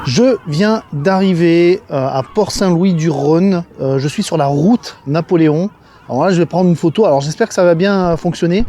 Je viens d'arriver à Port-Saint-Louis-du-Rhône. Je suis sur la route Napoléon. Alors là, je vais prendre une photo. Alors j'espère que ça va bien fonctionner.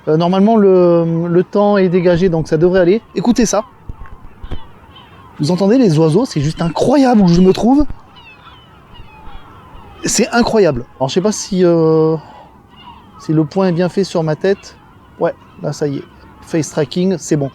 Normalement, le temps est dégagé, donc ça devrait aller. Écoutez ça. Vous entendez les oiseaux? C'est juste incroyable où je me trouve. C'est incroyable. Alors je sais pas si le point est bien fait sur ma tête. Ouais, là ça y est. Face tracking, c'est bon.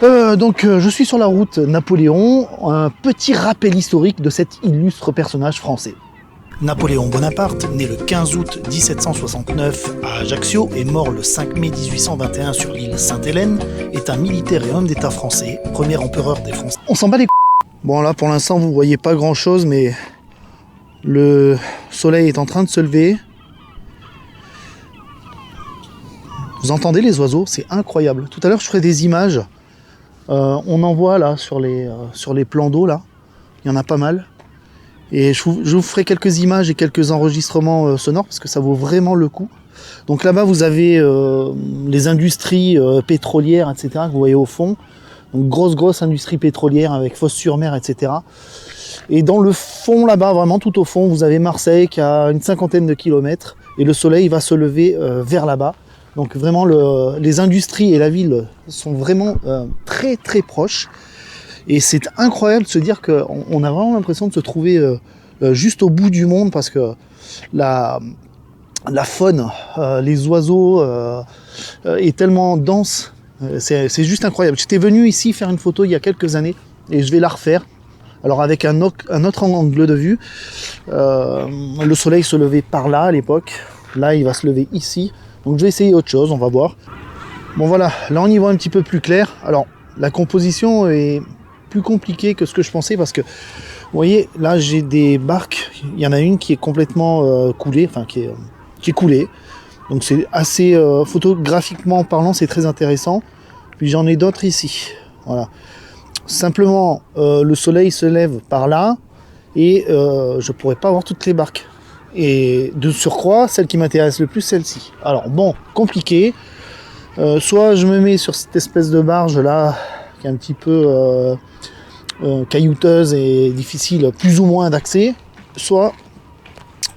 Donc je suis sur la route Napoléon, un petit rappel historique de cet illustre personnage français. Napoléon Bonaparte, né le 15 août 1769 à Ajaccio et mort le 5 mai 1821 sur l'île Sainte-Hélène, est un militaire et homme d'État français, premier empereur des Français. On s'en bat les c***. Bon là pour l'instant vous voyez pas grand chose, mais le soleil est en train de se lever. Vous entendez les oiseaux, c'est incroyable. Tout à l'heure je ferai des images. On en voit là sur les plans d'eau là, il y en a pas mal. Et je vous ferai quelques images et quelques enregistrements sonores parce que ça vaut vraiment le coup. Donc là-bas vous avez les industries pétrolières, etc. que vous voyez au fond. Donc grosse industrie pétrolière avec Fos-sur-Mer, etc. Et dans le fond là-bas, vraiment tout au fond, vous avez Marseille qui a une 50aine de kilomètres et le soleil va se lever vers là-bas. Donc vraiment les industries et la ville sont vraiment très proches. Et c'est incroyable de se dire qu'on a vraiment l'impression de se trouver juste au bout du monde parce que la faune, les oiseaux est tellement dense. C'est juste incroyable. J'étais venu ici faire une photo il y a quelques années et je vais la refaire. Alors avec un autre angle de vue. Le soleil se levait par là à l'époque. Là il va se lever ici. Donc je vais essayer autre chose, on va voir. Bon voilà, là on y voit un petit peu plus clair. Alors la composition est plus compliquée que ce que je pensais parce que, vous voyez, là j'ai des barques. Il y en a une qui est complètement coulée, enfin qui est coulée. Donc c'est assez, photographiquement parlant, c'est très intéressant. Puis j'en ai d'autres ici. Voilà. Simplement, le soleil se lève par là et je pourrais pas avoir toutes les barques. Et de surcroît, celle qui m'intéresse le plus, celle-ci. Alors bon, compliqué. Soit je me mets sur cette espèce de barge là, qui est un petit peu caillouteuse et difficile, plus ou moins d'accès. Soit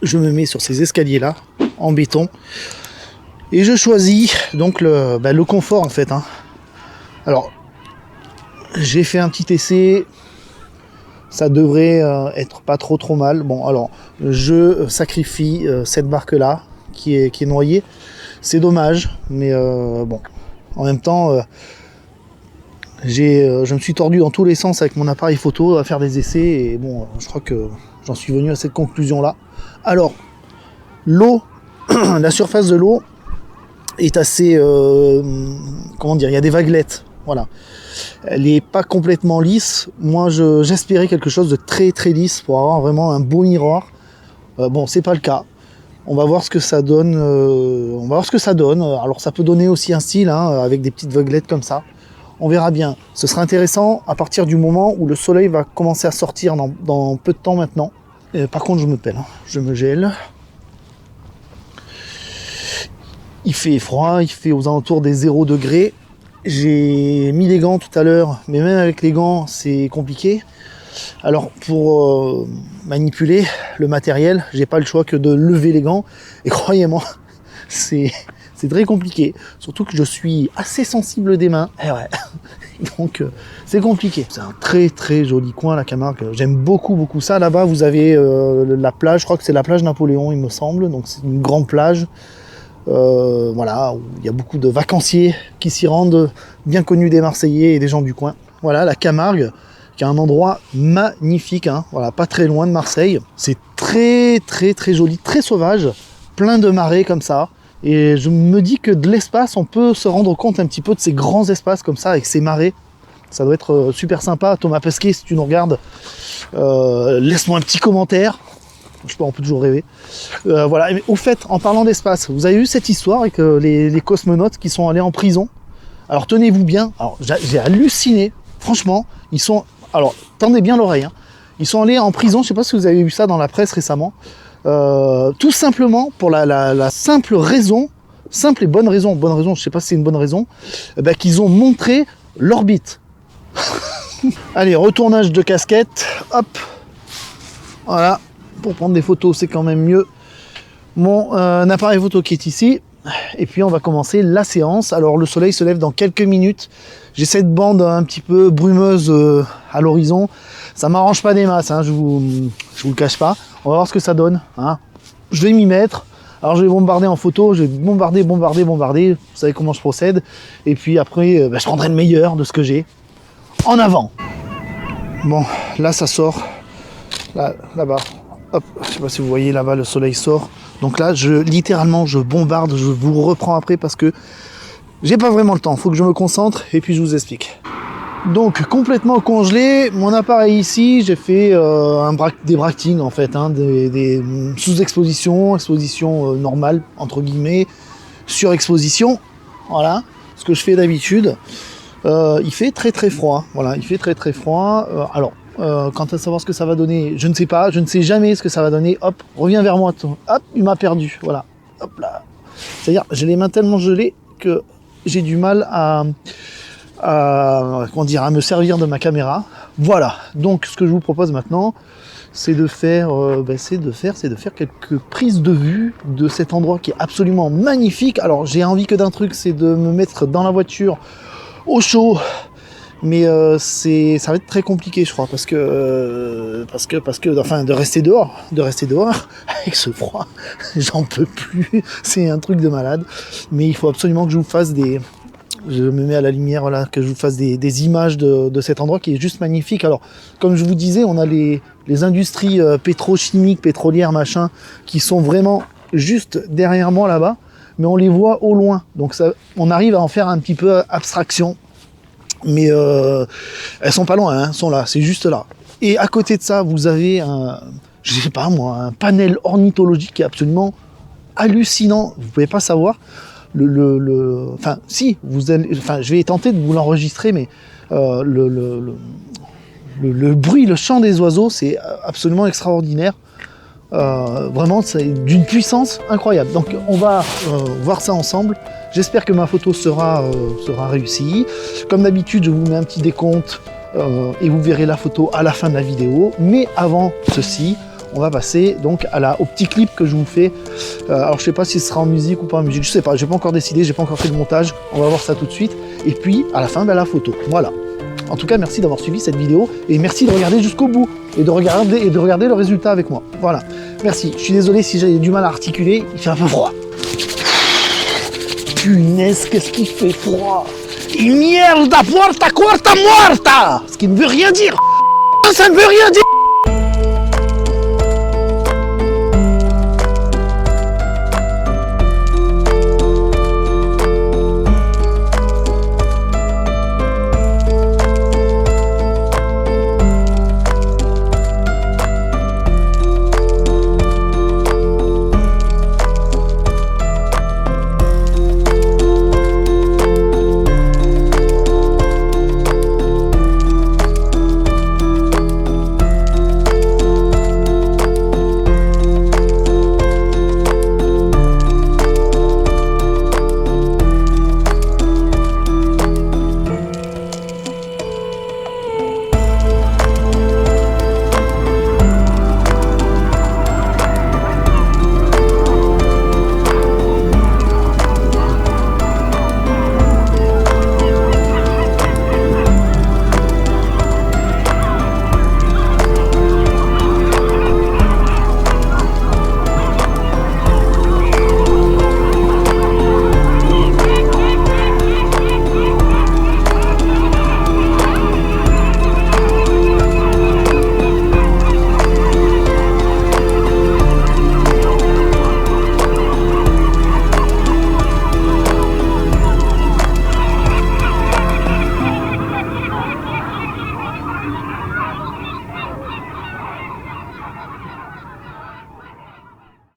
je me mets sur ces escaliers là, en béton. Et je choisis donc le confort en fait. Hein. Alors, j'ai fait un petit essai. Ça devrait être pas trop mal. Bon, alors, je sacrifie cette barque-là qui est noyée. C'est dommage, mais bon. En même temps, je me suis tordu dans tous les sens avec mon appareil photo à faire des essais. Et bon, je crois que j'en suis venu à cette conclusion-là. Alors, l'eau, la surface de l'eau est assez... comment dire, il y a des vaguelettes. Voilà. Elle n'est pas complètement lisse. Moi, j'espérais quelque chose de très lisse pour avoir vraiment un beau miroir. Bon, c'est pas le cas. On va voir ce que ça donne. Alors, ça peut donner aussi un style, hein, avec des petites vaguelettes comme ça. On verra bien. Ce sera intéressant à partir du moment où le soleil va commencer à sortir dans peu de temps maintenant. Par contre, je me pèle. Hein. Je me gèle. Il fait froid. Il fait aux alentours des 0 degrés. J'ai mis les gants tout à l'heure, mais même avec les gants, c'est compliqué. Alors, pour manipuler le matériel, j'ai pas le choix que de lever les gants. Et croyez-moi, c'est très compliqué. Surtout que je suis assez sensible des mains. Et ouais. Donc, c'est compliqué. C'est un très joli coin, la Camargue. J'aime beaucoup ça. Là-bas, vous avez la plage. Je crois que c'est la plage Napoléon, il me semble. Donc, c'est une grande plage. Voilà, où il y a beaucoup de vacanciers qui s'y rendent, bien connus des Marseillais et des gens du coin. Voilà, la Camargue, qui est un endroit magnifique, hein, voilà, pas très loin de Marseille. C'est très joli, très sauvage, plein de marais comme ça. Et je me dis que de l'espace, on peut se rendre compte un petit peu de ces grands espaces comme ça, avec ces marais. Ça doit être super sympa. Thomas Pesquet, si tu nous regardes, laisse-moi un petit commentaire. Je sais pas, on peut toujours rêver. Voilà. Mais au fait, en parlant d'espace, vous avez vu cette histoire avec les cosmonautes qui sont allés en prison. Alors tenez-vous bien. Alors j'ai halluciné. Franchement, ils sont. Alors tendez bien l'oreille. Hein. Ils sont allés en prison. Je sais pas si vous avez vu ça dans la presse récemment. Tout simplement pour la simple raison, simple et bonne raison. Je sais pas si c'est une bonne raison. Qu'ils ont montré l'orbite. Allez, retournage de casquette, hop, voilà, pour prendre des photos c'est quand même mieux. Mon appareil photo qui est ici, et puis on va commencer la séance. Alors le soleil se lève dans quelques minutes, j'ai cette bande un petit peu brumeuse à l'horizon, ça m'arrange pas des masses, hein, je vous le cache pas. On va voir ce que ça donne, hein. Je vais m'y mettre. Alors je vais bombarder en photo, je vais bombarder, vous savez comment je procède, et puis après je prendrai le meilleur de ce que j'ai. En avant. Bon, là ça sort, là-bas, hop, je sais pas si vous voyez là-bas, le soleil sort. Donc là, littéralement, je bombarde, je vous reprends après parce que j'ai pas vraiment le temps, faut que je me concentre et puis je vous explique. Donc complètement congelé, mon appareil ici, j'ai fait des bractings en fait, hein, des sous-expositions, exposition normale entre guillemets, surexposition, voilà, ce que je fais d'habitude. Il fait très froid, voilà, il fait très froid. Alors, quant à savoir ce que ça va donner, je ne sais pas, je ne sais jamais ce que ça va donner. Hop, reviens vers moi, hop, il m'a perdu, voilà, hop là. C'est-à-dire, j'ai les mains tellement gelées que j'ai du mal à me servir de ma caméra. Voilà, donc ce que je vous propose maintenant, c'est de faire quelques prises de vue de cet endroit qui est absolument magnifique. Alors j'ai envie que d'un truc, c'est de me mettre dans la voiture au chaud, mais ça va être très compliqué, je crois, parce que enfin de rester dehors avec ce froid, j'en peux plus, c'est un truc de malade. Mais il faut absolument que je vous fasse je me mets à la lumière, voilà, que je vous fasse des images de cet endroit qui est juste magnifique. Alors, comme je vous disais, on a les industries pétrochimiques, pétrolières, machin, qui sont vraiment juste derrière moi là-bas, mais on les voit au loin. Donc ça, on arrive à en faire un petit peu abstraction. Mais elles sont pas loin, hein, elles sont là, c'est juste là. Et à côté de ça, vous avez je sais pas moi, un panel ornithologique qui est absolument hallucinant. Vous pouvez pas savoir. Enfin, si, je vais tenter de vous l'enregistrer, mais le bruit, le chant des oiseaux, c'est absolument extraordinaire. Vraiment, c'est d'une puissance incroyable. Donc, on va voir ça ensemble. J'espère que ma photo sera réussie. Comme d'habitude, je vous mets un petit décompte et vous verrez la photo à la fin de la vidéo. Mais avant ceci, on va passer donc au petit clip que je vous fais. Alors je sais pas si ce sera en musique ou pas en musique, je sais pas, j'ai pas encore décidé, j'ai pas encore fait le montage, on va voir ça tout de suite. Et puis à la fin, la photo. Voilà. En tout cas, merci d'avoir suivi cette vidéo et merci de regarder jusqu'au bout et de regarder le résultat avec moi. Voilà. Merci. Je suis désolé si j'ai du mal à articuler, il fait un peu froid. Punaise, qu'est-ce qu'il fait froid. Et mierda, puerta, cuarta, muerta. Ce qui ne veut rien dire. Ça ne veut rien dire.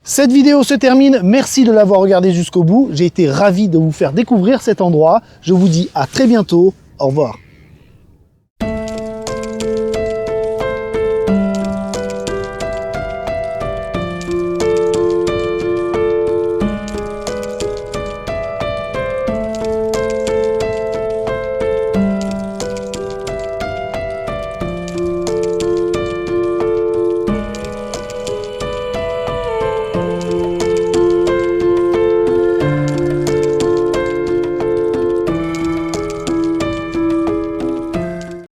Cette vidéo se termine, merci de l'avoir regardé jusqu'au bout, j'ai été ravi de vous faire découvrir cet endroit. Je vous dis à très bientôt, au revoir.